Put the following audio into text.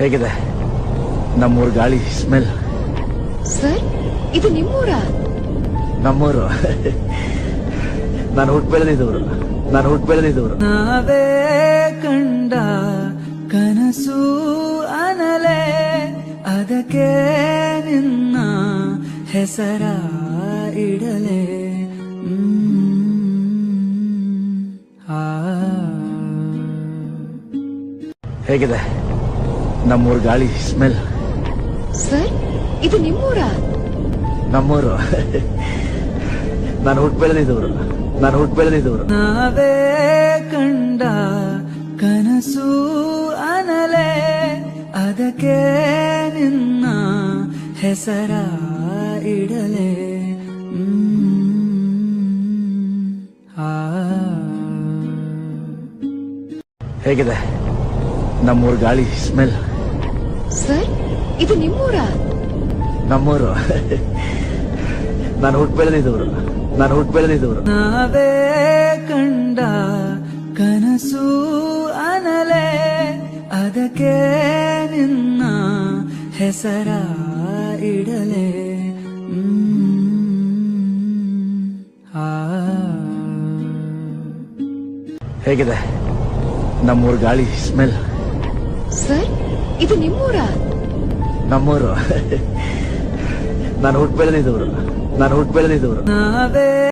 ಹೇಗಿದೆ ನಮ್ಮೂರ್ ಗಾಳಿ ಸ್ಮೆಲ್? ಸರ್, ಇದು ನಿಮ್ಮೂರ? ನಮ್ಮೂರು. ನಾನು ಹುಟ್ಟು ಬೆಳೆದಿದ್ದವರು. ನಾವೇ ಕಂಡ ಕನಸು ಅನಲೆ, ಅದಕ್ಕೆ ನಿನ್ನ ಹೆಸರ ಇಡಲೆ. ಹೇಗಿದೆ ನಮ್ಮೂರ್ ಗಾಳಿ ಸ್ಮೆಲ್? ಸರ್, ಇದು ನಿಮ್ಮೂರ? ನಮ್ಮೂರು. ನಾನು ಹುಟ್ಟು ಬೆಳೆದಿದ್ದವರು. ನಾವೇ ಕಂಡ ಕನಸು ಅನಲೆ, ಅದಕ್ಕೆ ನಿನ್ನ ಹೆಸರ ಇಡಲೆ. ಹೇಗಿದೆ ನಮ್ಮೂರ್ ಗಾಳಿ ಸ್ಮೆಲ್? ಸರ್, ಇದು ನಿಮ್ಮೂರ? ನಮ್ಮೂರು. ನಾನು ಹುಟ್ಟು ಬೆಳೆದಿದ್ದವರು. ನಾವೇ ಕಂಡ ಕನಸು ಅನಲೆ, ಅದಕ್ಕೆ ನಿನ್ನ ಹೆಸರ ಇಡಲೆ. ಹೇಗಿದೆ ನಮ್ಮೂರ್ ಗಾಳಿ ಸ್ಮೆಲ್? ಸರ್, ಇದು ನಿಮ್ಮೂರ? ನಮ್ಮೂರು. ನಾನು ಹುಟ್ಟು ಬೆಳೆದಿದ್ದವರು. ನಾವೇ